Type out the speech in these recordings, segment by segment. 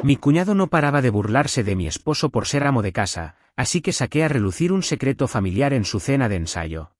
Mi cuñado no paraba de burlarse de mi esposo por ser amo de casa, así que saqué a relucir un secreto familiar en su cena de ensayo.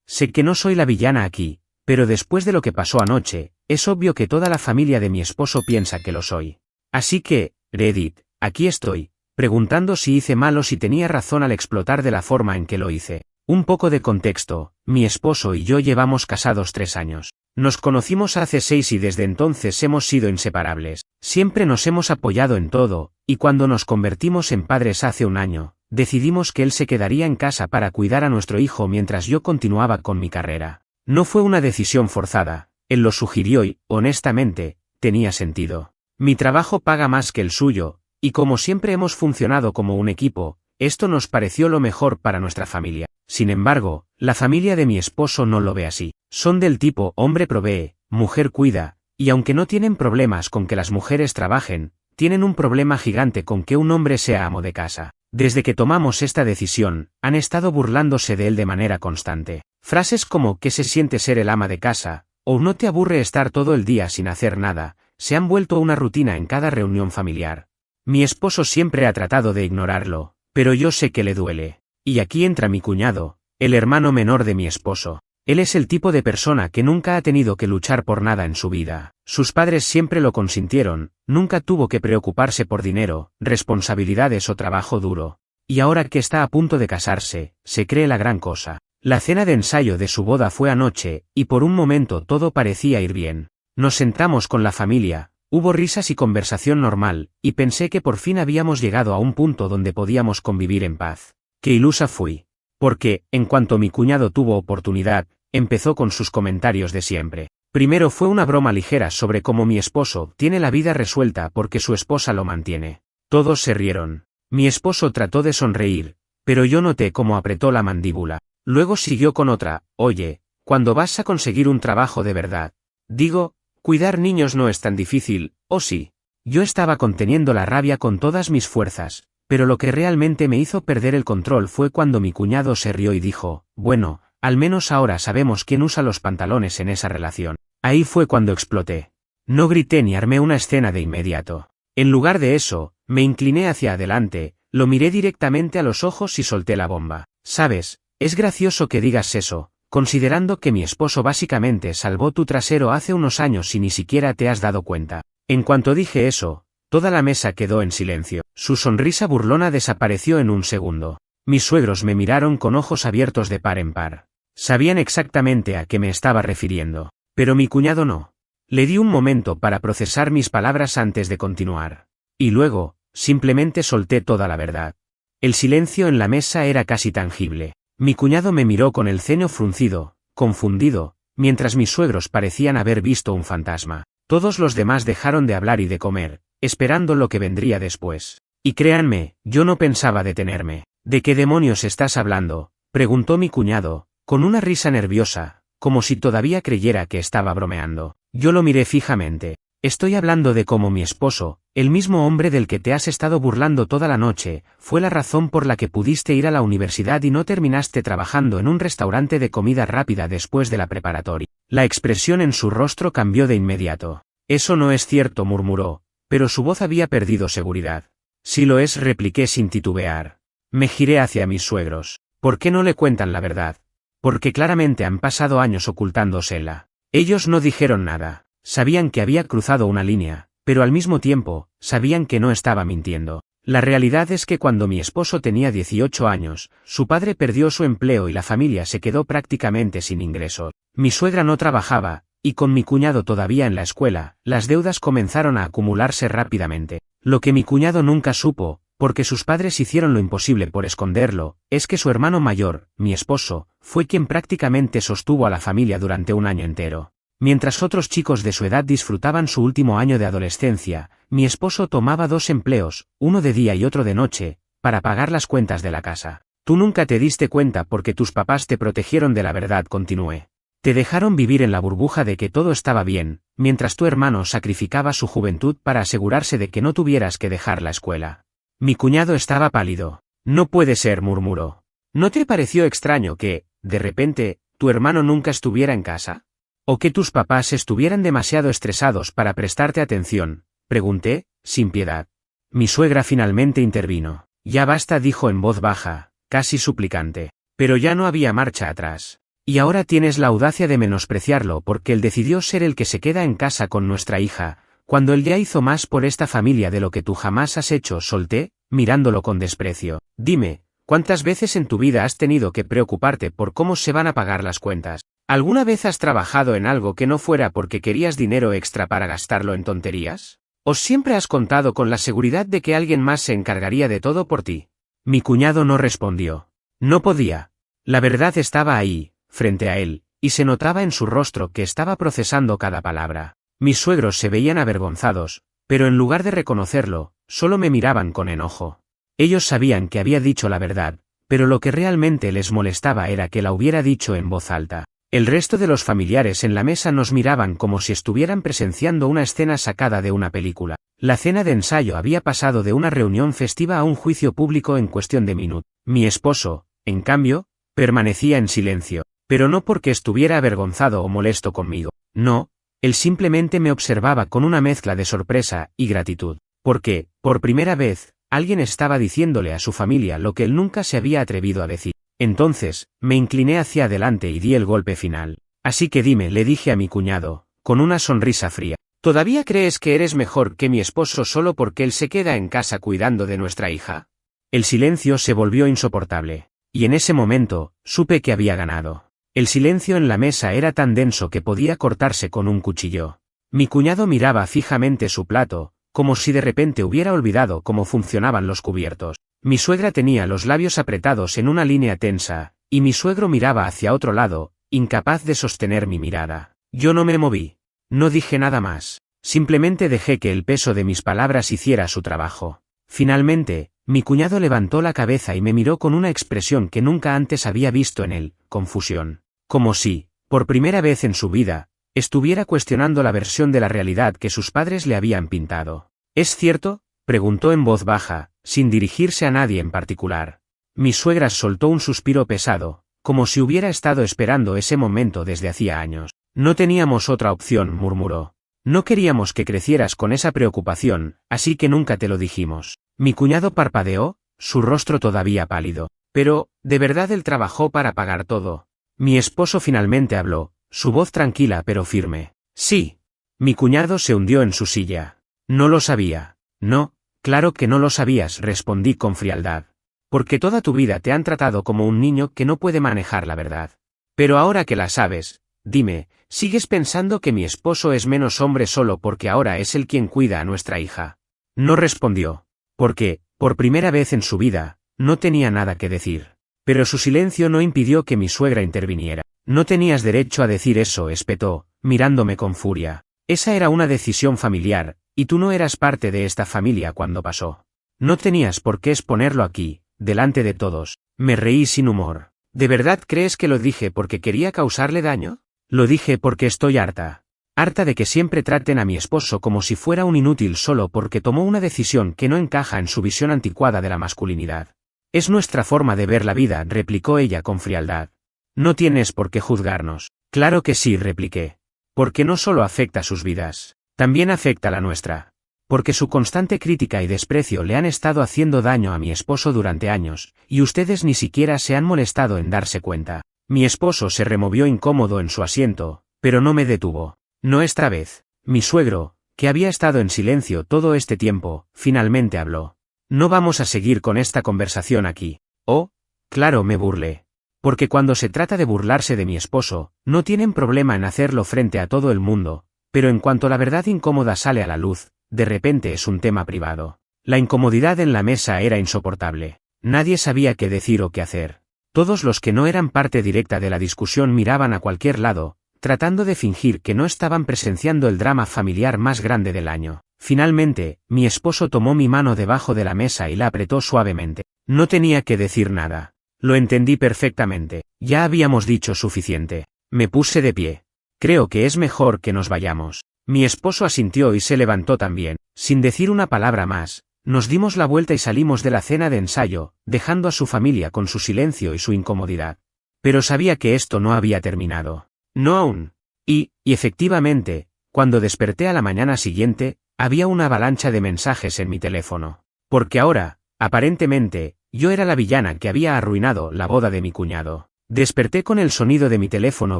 Sé que no soy la villana aquí, pero después de lo que pasó anoche, es obvio que toda la familia de mi esposo piensa que lo soy. Así que, Edith, aquí estoy, preguntando si hice mal o si tenía razón al explotar de la forma en que lo hice. Un poco de contexto, mi esposo y yo llevamos casados 3 años. Nos conocimos hace 6 y desde entonces hemos sido inseparables. Siempre nos hemos apoyado en todo, y cuando nos convertimos en padres hace 1 año, decidimos que él se quedaría en casa para cuidar a nuestro hijo mientras yo continuaba con mi carrera. No fue una decisión forzada, él lo sugirió y, honestamente, tenía sentido. Mi trabajo paga más que el suyo, y como siempre hemos funcionado como un equipo, esto nos pareció lo mejor para nuestra familia. Sin embargo, la familia de mi esposo no lo ve así. Son del tipo hombre provee, mujer cuida, y aunque no tienen problemas con que las mujeres trabajen, tienen un problema gigante con que un hombre sea amo de casa. Desde que tomamos esta decisión, han estado burlándose de él de manera constante. Frases como ¿qué se siente ser el ama de casa? O ¿no te aburre estar todo el día sin hacer nada? Se han vuelto una rutina en cada reunión familiar. Mi esposo siempre ha tratado de ignorarlo, pero yo sé que le duele. Y aquí entra mi cuñado, el hermano menor de mi esposo. Él es el tipo de persona que nunca ha tenido que luchar por nada en su vida. Sus padres siempre lo consintieron, nunca tuvo que preocuparse por dinero, responsabilidades o trabajo duro. Y ahora que está a punto de casarse, se cree la gran cosa. La cena de ensayo de su boda fue anoche, y por un momento todo parecía ir bien. Nos sentamos con la familia, hubo risas y conversación normal, y pensé que por fin habíamos llegado a un punto donde podíamos convivir en paz. Qué ilusa fui. Porque, en cuanto mi cuñado tuvo oportunidad, empezó con sus comentarios de siempre. Primero fue una broma ligera sobre cómo mi esposo tiene la vida resuelta porque su esposa lo mantiene. Todos se rieron. Mi esposo trató de sonreír, pero yo noté cómo apretó la mandíbula. Luego siguió con otra, oye, ¿cuándo vas a conseguir un trabajo de verdad? Digo, cuidar niños no es tan difícil, ¿o sí? Yo estaba conteniendo la rabia con todas mis fuerzas, pero lo que realmente me hizo perder el control fue cuando mi cuñado se rió y dijo, bueno, al menos ahora sabemos quién usa los pantalones en esa relación. Ahí fue cuando exploté. No grité ni armé una escena de inmediato. En lugar de eso, me incliné hacia adelante, lo miré directamente a los ojos y solté la bomba. ¿Sabes? Es gracioso que digas eso, considerando que mi esposo básicamente salvó tu trasero hace unos años y ni siquiera te has dado cuenta. En cuanto dije eso, toda la mesa quedó en silencio. Su sonrisa burlona desapareció en un segundo. Mis suegros me miraron con ojos abiertos de par en par. Sabían exactamente a qué me estaba refiriendo. Pero mi cuñado no. Le di un momento para procesar mis palabras antes de continuar. Y luego, simplemente solté toda la verdad. El silencio en la mesa era casi tangible. Mi cuñado me miró con el ceño fruncido, confundido, mientras mis suegros parecían haber visto un fantasma. Todos los demás dejaron de hablar y de comer, esperando lo que vendría después. Y créanme, yo no pensaba detenerme. ¿De qué demonios estás hablando?, preguntó mi cuñado, con una risa nerviosa, como si todavía creyera que estaba bromeando. Yo lo miré fijamente. Estoy hablando de cómo mi esposo, el mismo hombre del que te has estado burlando toda la noche, fue la razón por la que pudiste ir a la universidad y no terminaste trabajando en un restaurante de comida rápida después de la preparatoria. La expresión en su rostro cambió de inmediato. Eso no es cierto, murmuró, pero su voz había perdido seguridad. Sí lo es, repliqué sin titubear. Me giré hacia mis suegros. ¿Por qué no le cuentan la verdad? Porque claramente han pasado años ocultándosela. Ellos no dijeron nada. Sabían que había cruzado una línea, pero al mismo tiempo, sabían que no estaba mintiendo. La realidad es que cuando mi esposo tenía 18 años, su padre perdió su empleo y la familia se quedó prácticamente sin ingresos. Mi suegra no trabajaba, y con mi cuñado todavía en la escuela, las deudas comenzaron a acumularse rápidamente. Lo que mi cuñado nunca supo, porque sus padres hicieron lo imposible por esconderlo, es que su hermano mayor, mi esposo, fue quien prácticamente sostuvo a la familia durante un año entero. Mientras otros chicos de su edad disfrutaban su último año de adolescencia, mi esposo tomaba 2 empleos, uno de día y otro de noche, para pagar las cuentas de la casa. Tú nunca te diste cuenta porque tus papás te protegieron de la verdad, continué. Te dejaron vivir en la burbuja de que todo estaba bien, mientras tu hermano sacrificaba su juventud para asegurarse de que no tuvieras que dejar la escuela. Mi cuñado estaba pálido. No puede ser, murmuró. ¿No te pareció extraño que, de repente, tu hermano nunca estuviera en casa? ¿O que tus papás estuvieran demasiado estresados para prestarte atención?, pregunté, sin piedad. Mi suegra finalmente intervino. Ya basta, dijo en voz baja, casi suplicante. Pero ya no había marcha atrás. Y ahora tienes la audacia de menospreciarlo porque él decidió ser el que se queda en casa con nuestra hija, cuando él ya hizo más por esta familia de lo que tú jamás has hecho, solté, mirándolo con desprecio. Dime, ¿cuántas veces en tu vida has tenido que preocuparte por cómo se van a pagar las cuentas? ¿Alguna vez has trabajado en algo que no fuera porque querías dinero extra para gastarlo en tonterías? ¿O siempre has contado con la seguridad de que alguien más se encargaría de todo por ti? Mi cuñado no respondió. No podía. La verdad estaba ahí, frente a él, y se notaba en su rostro que estaba procesando cada palabra. Mis suegros se veían avergonzados, pero en lugar de reconocerlo, solo me miraban con enojo. Ellos sabían que había dicho la verdad, pero lo que realmente les molestaba era que la hubiera dicho en voz alta. El resto de los familiares en la mesa nos miraban como si estuvieran presenciando una escena sacada de una película. La cena de ensayo había pasado de una reunión festiva a un juicio público en cuestión de minutos. Mi esposo, en cambio, permanecía en silencio, pero no porque estuviera avergonzado o molesto conmigo. No, él simplemente me observaba con una mezcla de sorpresa y gratitud, porque, por primera vez, alguien estaba diciéndole a su familia lo que él nunca se había atrevido a decir. Entonces, me incliné hacia adelante y di el golpe final. Así que dime, le dije a mi cuñado, con una sonrisa fría. ¿Todavía crees que eres mejor que mi esposo solo porque él se queda en casa cuidando de nuestra hija? El silencio se volvió insoportable, y en ese momento, supe que había ganado. El silencio en la mesa era tan denso que podía cortarse con un cuchillo. Mi cuñado miraba fijamente su plato, como si de repente hubiera olvidado cómo funcionaban los cubiertos. Mi suegra tenía los labios apretados en una línea tensa, y mi suegro miraba hacia otro lado, incapaz de sostener mi mirada. Yo no me moví. No dije nada más. Simplemente dejé que el peso de mis palabras hiciera su trabajo. Finalmente, mi cuñado levantó la cabeza y me miró con una expresión que nunca antes había visto en él, confusión. Como si, por primera vez en su vida, estuviera cuestionando la versión de la realidad que sus padres le habían pintado. ¿Es cierto?, preguntó en voz baja, sin dirigirse a nadie en particular. Mi suegra soltó un suspiro pesado, como si hubiera estado esperando ese momento desde hacía años. No teníamos otra opción, murmuró. No queríamos que crecieras con esa preocupación, así que nunca te lo dijimos. Mi cuñado parpadeó, su rostro todavía pálido. Pero, ¿de verdad él trabajó para pagar todo? Mi esposo finalmente habló, su voz tranquila pero firme. Sí. Mi cuñado se hundió en su silla. No lo sabía. No, claro que no lo sabías, respondí con frialdad. Porque toda tu vida te han tratado como un niño que no puede manejar la verdad. Pero ahora que la sabes, dime, ¿sigues pensando que mi esposo es menos hombre solo porque ahora es él quien cuida a nuestra hija? No respondió. Porque, por primera vez en su vida, no tenía nada que decir. Pero su silencio no impidió que mi suegra interviniera. No tenías derecho a decir eso, espetó, mirándome con furia. Esa era una decisión familiar, y tú no eras parte de esta familia cuando pasó. No tenías por qué exponerlo aquí, delante de todos. Me reí sin humor. ¿De verdad crees que lo dije porque quería causarle daño? Lo dije porque estoy harta. Harta de que siempre traten a mi esposo como si fuera un inútil solo porque tomó una decisión que no encaja en su visión anticuada de la masculinidad. Es nuestra forma de ver la vida, replicó ella con frialdad. No tienes por qué juzgarnos. Claro que sí, repliqué. Porque no solo afecta sus vidas, también afecta la nuestra. Porque su constante crítica y desprecio le han estado haciendo daño a mi esposo durante años, y ustedes ni siquiera se han molestado en darse cuenta. Mi esposo se removió incómodo en su asiento, pero no me detuvo. No esta vez. Mi suegro, que había estado en silencio todo este tiempo, finalmente habló. No vamos a seguir con esta conversación aquí. Oh, claro, me burlé. Porque cuando se trata de burlarse de mi esposo, no tienen problema en hacerlo frente a todo el mundo, pero en cuanto la verdad incómoda sale a la luz, de repente es un tema privado. La incomodidad en la mesa era insoportable. Nadie sabía qué decir o qué hacer. Todos los que no eran parte directa de la discusión miraban a cualquier lado, tratando de fingir que no estaban presenciando el drama familiar más grande del año. Finalmente, mi esposo tomó mi mano debajo de la mesa y la apretó suavemente. No tenía que decir nada. Lo entendí perfectamente. Ya habíamos dicho suficiente. Me puse de pie. Creo que es mejor que nos vayamos. Mi esposo asintió y se levantó también. Sin decir una palabra más, nos dimos la vuelta y salimos de la cena de ensayo, dejando a su familia con su silencio y su incomodidad. Pero sabía que esto no había terminado. No aún. Y efectivamente, cuando desperté a la mañana siguiente, había una avalancha de mensajes en mi teléfono. Porque ahora, aparentemente, yo era la villana que había arruinado la boda de mi cuñado. Desperté con el sonido de mi teléfono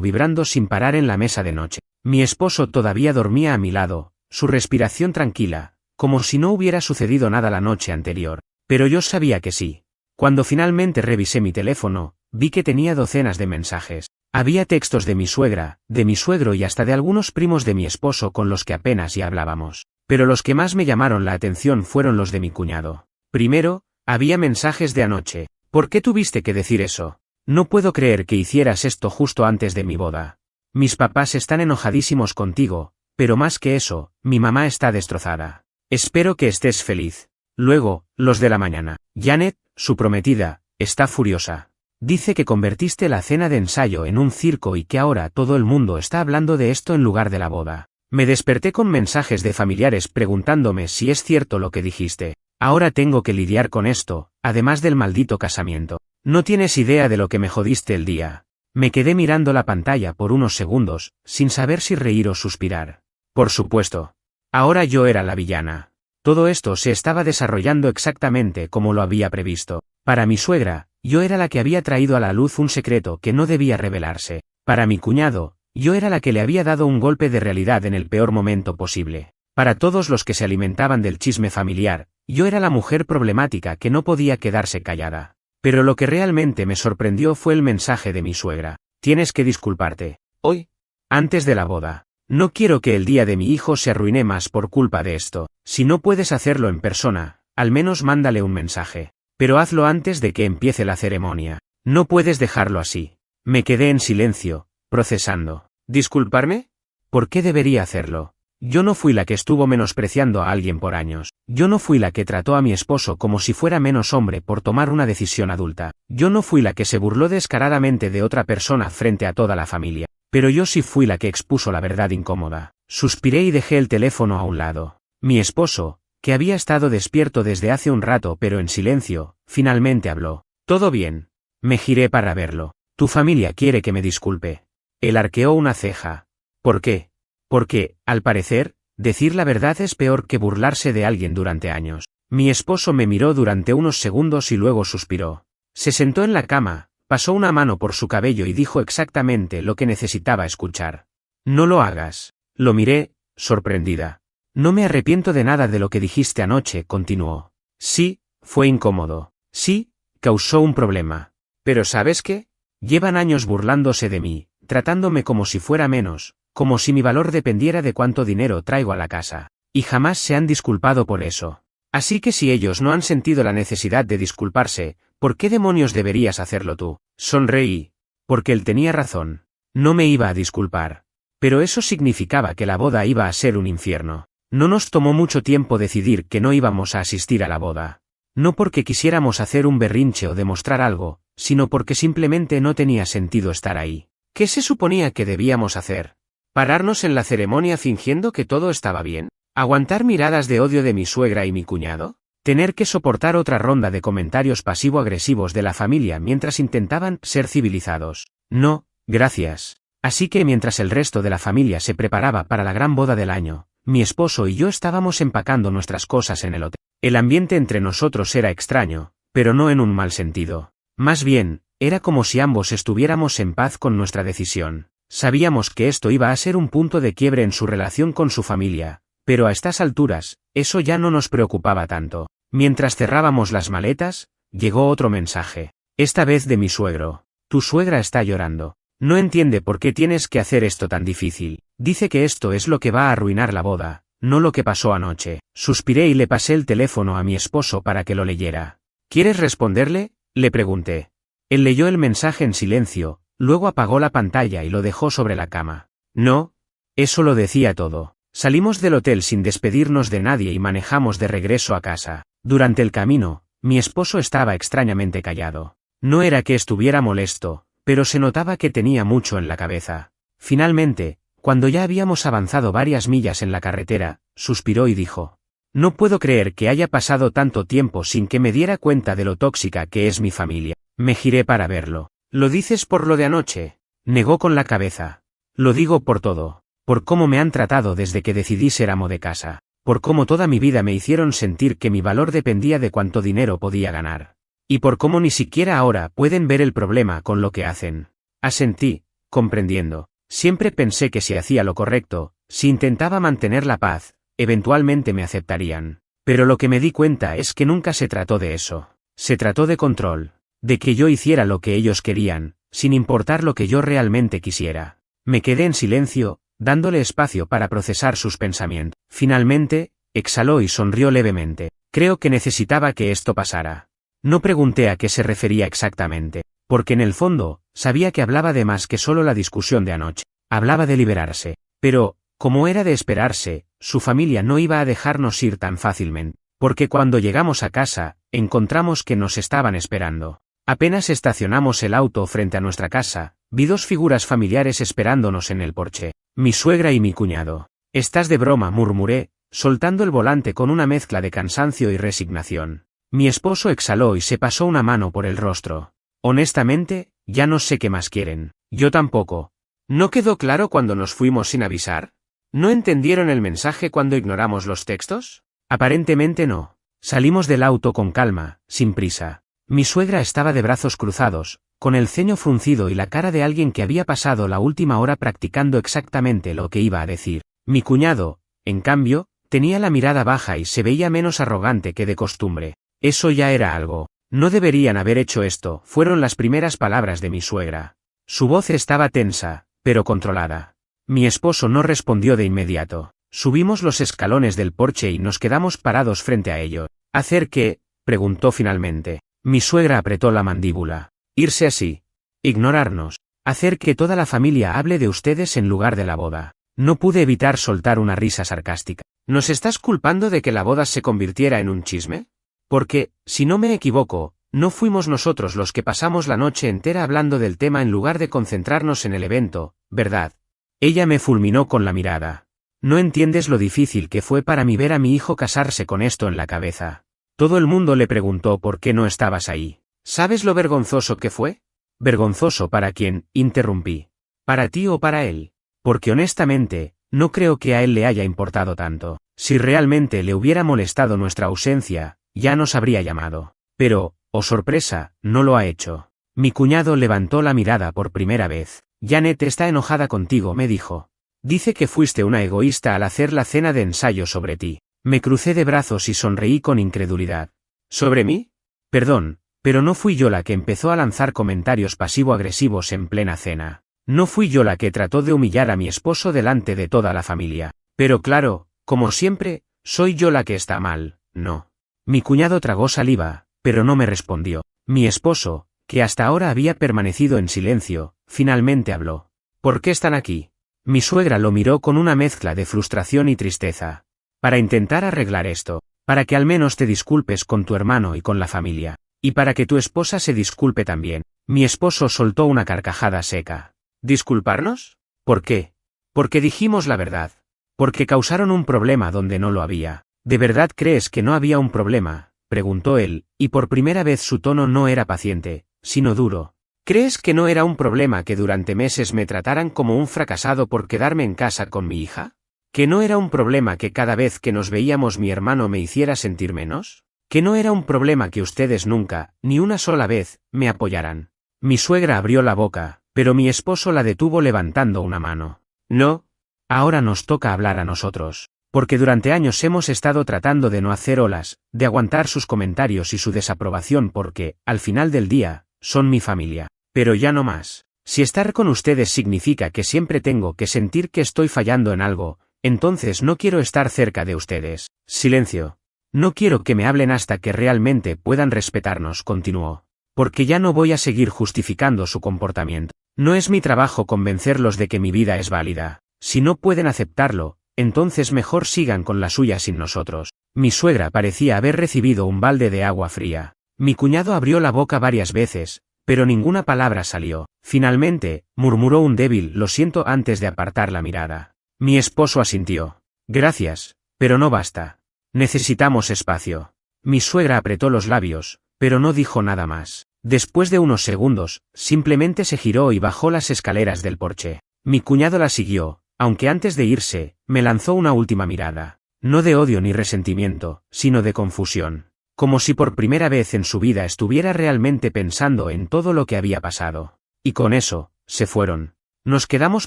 vibrando sin parar en la mesa de noche. Mi esposo todavía dormía a mi lado, su respiración tranquila, como si no hubiera sucedido nada la noche anterior. Pero yo sabía que sí. Cuando finalmente revisé mi teléfono, vi que tenía docenas de mensajes. Había textos de mi suegra, de mi suegro y hasta de algunos primos de mi esposo con los que apenas ya hablábamos. Pero los que más me llamaron la atención fueron los de mi cuñado. Primero, había mensajes de anoche. ¿Por qué tuviste que decir eso? No puedo creer que hicieras esto justo antes de mi boda. Mis papás están enojadísimos contigo, pero más que eso, mi mamá está destrozada. Espero que estés feliz. Luego, los de la mañana. Janet, su prometida, está furiosa. Dice que convertiste la cena de ensayo en un circo y que ahora todo el mundo está hablando de esto en lugar de la boda. Me desperté con mensajes de familiares preguntándome si es cierto lo que dijiste. Ahora tengo que lidiar con esto, además del maldito casamiento. No tienes idea de lo que me jodiste el día. Me quedé mirando la pantalla por unos segundos, sin saber si reír o suspirar. Por supuesto. Ahora yo era la villana. Todo esto se estaba desarrollando exactamente como lo había previsto. Para mi suegra, yo era la que había traído a la luz un secreto que no debía revelarse. Para mi cuñado, yo era la que le había dado un golpe de realidad en el peor momento posible. Para todos los que se alimentaban del chisme familiar, yo era la mujer problemática que no podía quedarse callada. Pero lo que realmente me sorprendió fue el mensaje de mi suegra. Tienes que disculparte. Hoy. Antes de la boda. No quiero que el día de mi hijo se arruine más por culpa de esto. Si no puedes hacerlo en persona, al menos mándale un mensaje. Pero hazlo antes de que empiece la ceremonia. No puedes dejarlo así. Me quedé en silencio, procesando. ¿Disculparme? ¿Por qué debería hacerlo? Yo no fui la que estuvo menospreciando a alguien por años. Yo no fui la que trató a mi esposo como si fuera menos hombre por tomar una decisión adulta. Yo no fui la que se burló descaradamente de otra persona frente a toda la familia. Pero yo sí fui la que expuso la verdad incómoda. Suspiré y dejé el teléfono a un lado. Mi esposo, que había estado despierto desde hace un rato pero en silencio, finalmente habló. ¿Todo bien? Me giré para verlo. Tu familia quiere que me disculpe. Él arqueó una ceja. ¿Por qué? Porque, al parecer, decir la verdad es peor que burlarse de alguien durante años. Mi esposo me miró durante unos segundos y luego suspiró. Se sentó en la cama, pasó una mano por su cabello y dijo exactamente lo que necesitaba escuchar. No lo hagas. Lo miré, sorprendida. No me arrepiento de nada de lo que dijiste anoche, continuó. Sí, fue incómodo. Sí, causó un problema. Pero ¿sabes qué? Llevan años burlándose de mí, tratándome como si fuera menos, como si mi valor dependiera de cuánto dinero traigo a la casa. Y jamás se han disculpado por eso. Así que si ellos no han sentido la necesidad de disculparse, ¿por qué demonios deberías hacerlo tú? Sonreí. Porque él tenía razón. No me iba a disculpar. Pero eso significaba que la boda iba a ser un infierno. No nos tomó mucho tiempo decidir que no íbamos a asistir a la boda. No porque quisiéramos hacer un berrinche o demostrar algo, sino porque simplemente no tenía sentido estar ahí. ¿Qué se suponía que debíamos hacer? ¿Pararnos en la ceremonia fingiendo que todo estaba bien? ¿Aguantar miradas de odio de mi suegra y mi cuñado? ¿Tener que soportar otra ronda de comentarios pasivo-agresivos de la familia mientras intentaban ser civilizados? No, gracias. Así que mientras el resto de la familia se preparaba para la gran boda del año, mi esposo y yo estábamos empacando nuestras cosas en el hotel. El ambiente entre nosotros era extraño, pero no en un mal sentido. Más bien, era como si ambos estuviéramos en paz con nuestra decisión. Sabíamos que esto iba a ser un punto de quiebre en su relación con su familia, pero a estas alturas, eso ya no nos preocupaba tanto. Mientras cerrábamos las maletas, llegó otro mensaje. Esta vez de mi suegro. Tu suegra está llorando. No entiende por qué tienes que hacer esto tan difícil. Dice que esto es lo que va a arruinar la boda, no lo que pasó anoche. Suspiré y le pasé el teléfono a mi esposo para que lo leyera. ¿Quieres responderle?, le pregunté. Él leyó el mensaje en silencio, luego apagó la pantalla y lo dejó sobre la cama. No. Eso lo decía todo. Salimos del hotel sin despedirnos de nadie y manejamos de regreso a casa. Durante el camino, mi esposo estaba extrañamente callado. No era que estuviera molesto, pero se notaba que tenía mucho en la cabeza. Finalmente, cuando ya habíamos avanzado varias millas en la carretera, suspiró y dijo: No puedo creer que haya pasado tanto tiempo sin que me diera cuenta de lo tóxica que es mi familia. Me giré para verlo. ¿Lo dices por lo de anoche? Negó con la cabeza. Lo digo por todo. Por cómo me han tratado desde que decidí ser amo de casa. por cómo toda mi vida me hicieron sentir que mi valor dependía de cuánto dinero podía ganar. Y por cómo ni siquiera ahora pueden ver el problema con lo que hacen. Asentí, comprendiendo. Siempre pensé que si hacía lo correcto, si intentaba mantener la paz, eventualmente me aceptarían. Pero lo que me di cuenta es que nunca se trató de eso. Se trató de control. De que yo hiciera lo que ellos querían, sin importar lo que yo realmente quisiera. Me quedé en silencio, dándole espacio para procesar sus pensamientos. Finalmente, exhaló y sonrió levemente. Creo que necesitaba que esto pasara. No pregunté a qué se refería exactamente, porque en el fondo, sabía que hablaba de más que solo la discusión de anoche. Hablaba de liberarse. Pero, como era de esperarse, su familia no iba a dejarnos ir tan fácilmente, porque cuando llegamos a casa, encontramos que nos estaban esperando. Apenas estacionamos el auto frente a nuestra casa, vi dos figuras familiares esperándonos en el porche, mi suegra y mi cuñado. «Estás de broma», murmuré, soltando el volante con una mezcla de cansancio y resignación. Mi esposo exhaló y se pasó una mano por el rostro. «Honestamente, ya no sé qué más quieren». «Yo tampoco». ¿No quedó claro cuando nos fuimos sin avisar? ¿No entendieron el mensaje cuando ignoramos los textos? Aparentemente no. Salimos del auto con calma, sin prisa. Mi suegra estaba de brazos cruzados, con el ceño fruncido y la cara de alguien que había pasado la última hora practicando exactamente lo que iba a decir. Mi cuñado, en cambio, tenía la mirada baja y se veía menos arrogante que de costumbre. Eso ya era algo. «No deberían haber hecho esto», fueron las primeras palabras de mi suegra. Su voz estaba tensa, pero controlada. Mi esposo no respondió de inmediato. Subimos los escalones del porche y nos quedamos parados frente a ello. «¿Hacer qué?», preguntó finalmente. Mi suegra apretó la mandíbula. «Irse así. Ignorarnos. Hacer que toda la familia hable de ustedes en lugar de la boda». No pude evitar soltar una risa sarcástica. «¿Nos estás culpando de que la boda se convirtiera en un chisme? Porque, si no me equivoco, no fuimos nosotros los que pasamos la noche entera hablando del tema en lugar de concentrarnos en el evento, ¿verdad?» Ella me fulminó con la mirada. «No entiendes lo difícil que fue para mí ver a mi hijo casarse con esto en la cabeza. Todo el mundo le preguntó por qué no estabas ahí. ¿Sabes lo vergonzoso que fue?» «¿Vergonzoso para quién?», interrumpí. «¿Para ti o para él? Porque honestamente, no creo que a él le haya importado tanto. Si realmente le hubiera molestado nuestra ausencia, ya nos habría llamado. Pero, oh sorpresa, no lo ha hecho». Mi cuñado levantó la mirada por primera vez. «Janet está enojada contigo», me dijo. «Dice que fuiste una egoísta al hacer la cena de ensayo sobre ti». Me crucé de brazos y sonreí con incredulidad. «¿Sobre mí? Perdón, pero no fui yo la que empezó a lanzar comentarios pasivo-agresivos en plena cena. No fui yo la que trató de humillar a mi esposo delante de toda la familia. Pero claro, como siempre, soy yo la que está mal, ¿no?» Mi cuñado tragó saliva, pero no me respondió. Mi esposo, que hasta ahora había permanecido en silencio, finalmente habló. «¿Por qué están aquí?» Mi suegra lo miró con una mezcla de frustración y tristeza. «Para intentar arreglar esto, para que al menos te disculpes con tu hermano y con la familia, y para que tu esposa se disculpe también». Mi esposo soltó una carcajada seca. «¿Disculparnos? ¿Por qué?» «Porque dijimos la verdad. Porque causaron un problema donde no lo había». «¿De verdad crees que no había un problema?», preguntó él, y por primera vez su tono no era paciente, sino duro. «¿Crees que no era un problema que durante meses me trataran como un fracasado por quedarme en casa con mi hija? ¿Que no era un problema que cada vez que nos veíamos mi hermano me hiciera sentir menos? ¿Que no era un problema que ustedes nunca, ni una sola vez, me apoyaran?» Mi suegra abrió la boca, pero mi esposo la detuvo levantando una mano. «No. Ahora nos toca hablar a nosotros. Porque durante años hemos estado tratando de no hacer olas, de aguantar sus comentarios y su desaprobación porque, al final del día, son mi familia. Pero ya no más. Si estar con ustedes significa que siempre tengo que sentir que estoy fallando en algo, entonces no quiero estar cerca de ustedes». Silencio. «No quiero que me hablen hasta que realmente puedan respetarnos», continuó. «Porque ya no voy a seguir justificando su comportamiento. No es mi trabajo convencerlos de que mi vida es válida. Si no pueden aceptarlo, entonces mejor sigan con la suya sin nosotros». Mi suegra parecía haber recibido un balde de agua fría. Mi cuñado abrió la boca varias veces, pero ninguna palabra salió. Finalmente, murmuró un débil «lo siento» antes de apartar la mirada. Mi esposo asintió. «Gracias, pero no basta. Necesitamos espacio». Mi suegra apretó los labios, pero no dijo nada más. Después de unos segundos, simplemente se giró y bajó las escaleras del porche. Mi cuñado la siguió, aunque antes de irse, me lanzó una última mirada. No de odio ni resentimiento, sino de confusión. Como si por primera vez en su vida estuviera realmente pensando en todo lo que había pasado. Y con eso, se fueron. Nos quedamos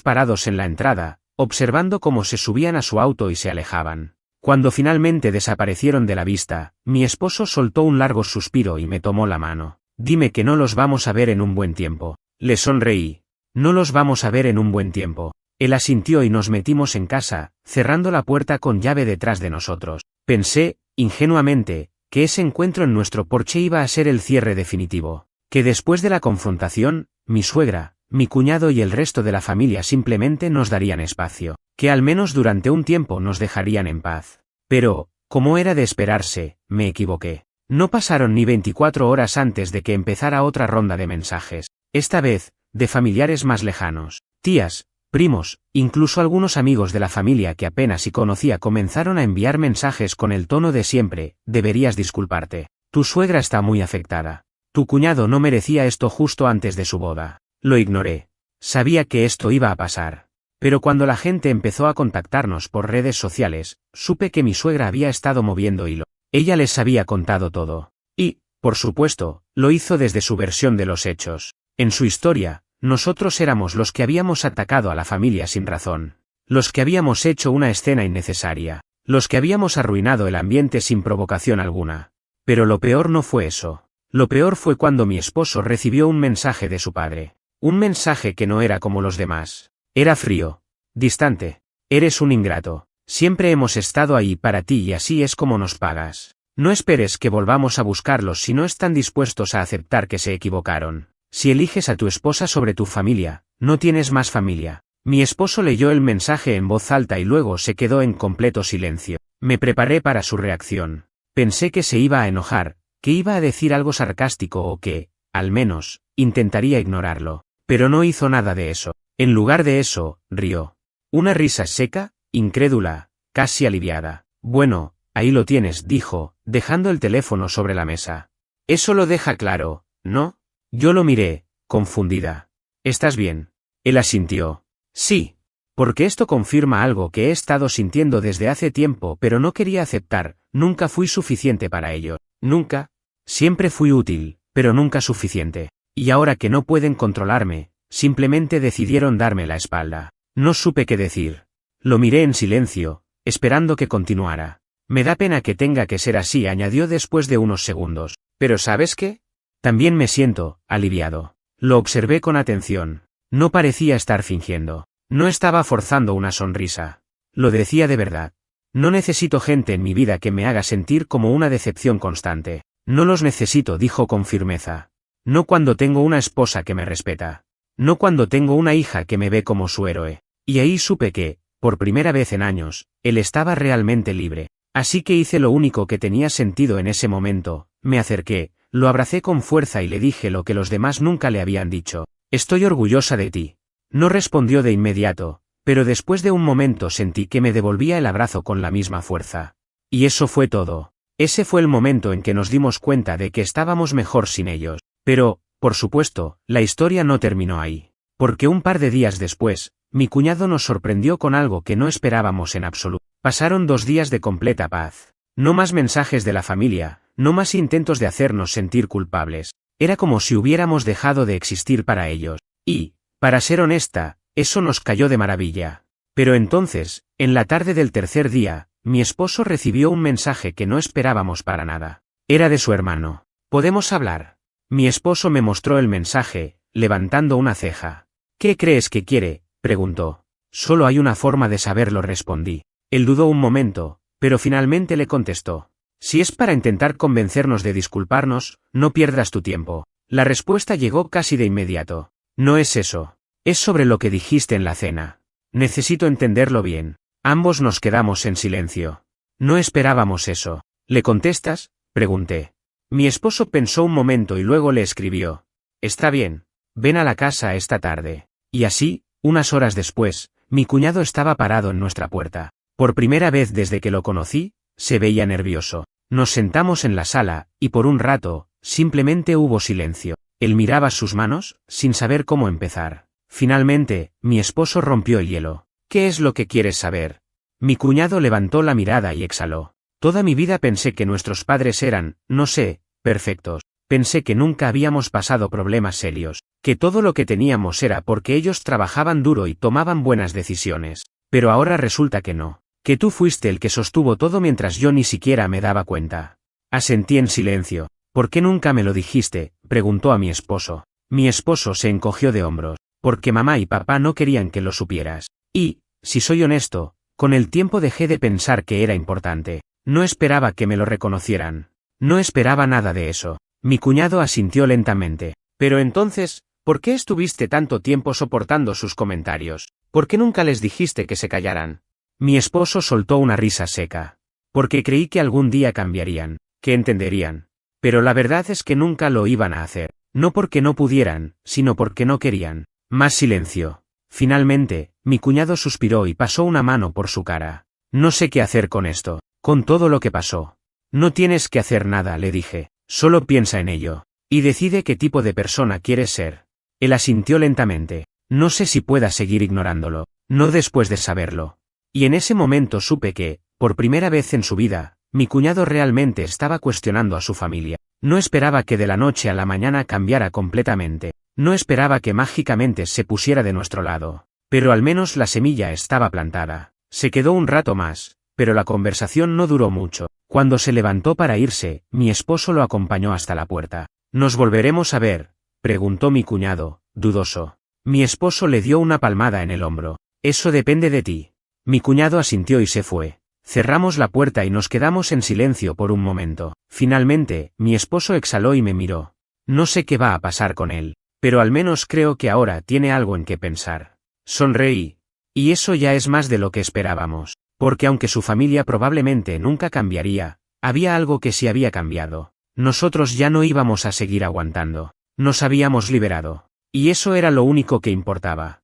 parados en la entrada, observando cómo se subían a su auto y se alejaban. Cuando finalmente desaparecieron de la vista, mi esposo soltó un largo suspiro y me tomó la mano. Dime que no los vamos a ver en un buen tiempo. Le sonreí. No los vamos a ver en un buen tiempo. Él asintió y nos metimos en casa, cerrando la puerta con llave detrás de nosotros. Pensé, ingenuamente, que ese encuentro en nuestro porche iba a ser el cierre definitivo. Que después de la confrontación, mi suegra, mi cuñado y el resto de la familia simplemente nos darían espacio. Que al menos durante un tiempo nos dejarían en paz. Pero, como era de esperarse, me equivoqué. No pasaron ni 24 horas antes de que empezara otra ronda de mensajes. Esta vez, de familiares más lejanos. Tías, primos, incluso algunos amigos de la familia que apenas si conocía comenzaron a enviar mensajes con el tono de siempre: deberías disculparte. Tu suegra está muy afectada. Tu cuñado no merecía esto justo antes de su boda. Lo ignoré. Sabía que esto iba a pasar. Pero cuando la gente empezó a contactarnos por redes sociales, supe que mi suegra había estado moviendo hilo. Ella les había contado todo. Y, por supuesto, lo hizo desde su versión de los hechos. En su historia, nosotros éramos los que habíamos atacado a la familia sin razón. Los que habíamos hecho una escena innecesaria. Los que habíamos arruinado el ambiente sin provocación alguna. Pero lo peor no fue eso. Lo peor fue cuando mi esposo recibió un mensaje de su padre. Un mensaje que no era como los demás. Era frío. Distante. Eres un ingrato. Siempre hemos estado ahí para ti y así es como nos pagas. No esperes que volvamos a buscarlos si no están dispuestos a aceptar que se equivocaron. Si eliges a tu esposa sobre tu familia, no tienes más familia. Mi esposo leyó el mensaje en voz alta y luego se quedó en completo silencio. Me preparé para su reacción. Pensé que se iba a enojar, que iba a decir algo sarcástico o que, al menos, intentaría ignorarlo. Pero no hizo nada de eso. En lugar de eso, rió. Una risa seca, incrédula, casi aliviada. Bueno, ahí lo tienes, dijo, dejando el teléfono sobre la mesa. Eso lo deja claro, ¿no? Yo lo miré, confundida. ¿Estás bien? Él asintió. Sí. Porque esto confirma algo que he estado sintiendo desde hace tiempo pero no quería aceptar. Nunca fui suficiente para ello. Nunca. Siempre fui útil, pero nunca suficiente. Y ahora que no pueden controlarme, simplemente decidieron darme la espalda. No supe qué decir. Lo miré en silencio, esperando que continuara. Me da pena que tenga que ser así, añadió después de unos segundos. Pero ¿sabes qué? También me siento aliviado. Lo observé con atención. No parecía estar fingiendo. No estaba forzando una sonrisa. Lo decía de verdad. No necesito gente en mi vida que me haga sentir como una decepción constante. No los necesito, dijo con firmeza. No cuando tengo una esposa que me respeta. No cuando tengo una hija que me ve como su héroe. Y ahí supe que, por primera vez en años, él estaba realmente libre. Así que hice lo único que tenía sentido en ese momento, me acerqué, lo abracé con fuerza y le dije lo que los demás nunca le habían dicho. Estoy orgullosa de ti. No respondió de inmediato, pero después de un momento sentí que me devolvía el abrazo con la misma fuerza. Y eso fue todo. Ese fue el momento en que nos dimos cuenta de que estábamos mejor sin ellos. Pero, por supuesto, la historia no terminó ahí. Porque un par de días después, mi cuñado nos sorprendió con algo que no esperábamos en absoluto. Pasaron 2 días de completa paz. No más mensajes de la familia, no más intentos de hacernos sentir culpables. Era como si hubiéramos dejado de existir para ellos. Y, para ser honesta, eso nos cayó de maravilla. Pero entonces, en la tarde del tercer día, mi esposo recibió un mensaje que no esperábamos para nada. Era de su hermano. ¿Podemos hablar? Mi esposo me mostró el mensaje, levantando una ceja. ¿Qué crees que quiere?, preguntó. Solo hay una forma de saberlo, respondí. Él dudó un momento, pero finalmente le contestó. Si es para intentar convencernos de disculparnos, no pierdas tu tiempo. La respuesta llegó casi de inmediato. No es eso. Es sobre lo que dijiste en la cena. Necesito entenderlo bien. Ambos nos quedamos en silencio. No esperábamos eso. ¿Le contestas?, pregunté. Mi esposo pensó un momento y luego le escribió. Está bien. Ven a la casa esta tarde. Y así, unas horas después, mi cuñado estaba parado en nuestra puerta. Por primera vez desde que lo conocí, se veía nervioso. Nos sentamos en la sala, y por un rato, simplemente hubo silencio. Él miraba sus manos, sin saber cómo empezar. Finalmente, mi esposo rompió el hielo. ¿Qué es lo que quieres saber?, Mi cuñado levantó la mirada y exhaló. Toda mi vida pensé que nuestros padres eran, no sé, perfectos. Pensé que nunca habíamos pasado problemas serios, que todo lo que teníamos era porque ellos trabajaban duro y tomaban buenas decisiones. Pero ahora resulta que no, que tú fuiste el que sostuvo todo mientras yo ni siquiera me daba cuenta. Asentí en silencio. ¿Por qué nunca me lo dijiste?, preguntó a mi esposo. Mi esposo se encogió de hombros. Porque mamá y papá no querían que lo supieras. Y, si soy honesto, con el tiempo dejé de pensar que era importante. No esperaba que me lo reconocieran. No esperaba nada de eso. Mi cuñado asintió lentamente. Pero entonces, ¿por qué estuviste tanto tiempo soportando sus comentarios? ¿Por qué nunca les dijiste que se callaran? Mi esposo soltó una risa seca. Porque creí que algún día cambiarían, que entenderían. Pero la verdad es que nunca lo iban a hacer. No porque no pudieran, sino porque no querían. Más silencio. Finalmente, mi cuñado suspiró y pasó una mano por su cara. No sé qué hacer con esto, con todo lo que pasó. No tienes que hacer nada, le dije. Solo piensa en ello. Y decide qué tipo de persona quieres ser. Él asintió lentamente. No sé si pueda seguir ignorándolo. No después de saberlo. Y en ese momento supe que, por primera vez en su vida, mi cuñado realmente estaba cuestionando a su familia. No esperaba que de la noche a la mañana cambiara completamente. No esperaba que mágicamente se pusiera de nuestro lado. Pero al menos la semilla estaba plantada. Se quedó un rato más, pero la conversación no duró mucho. Cuando se levantó para irse, mi esposo lo acompañó hasta la puerta. ¿Nos volveremos a ver?, preguntó mi cuñado, dudoso. Mi esposo le dio una palmada en el hombro. Eso depende de ti. Mi cuñado asintió y se fue. Cerramos la puerta y nos quedamos en silencio por un momento. Finalmente, mi esposo exhaló y me miró. No sé qué va a pasar con él, pero al menos creo que ahora tiene algo en qué pensar. Sonreí. Y eso ya es más de lo que esperábamos, porque aunque su familia probablemente nunca cambiaría, había algo que sí había cambiado. Nosotros ya no íbamos a seguir aguantando. Nos habíamos liberado. Y eso era lo único que importaba.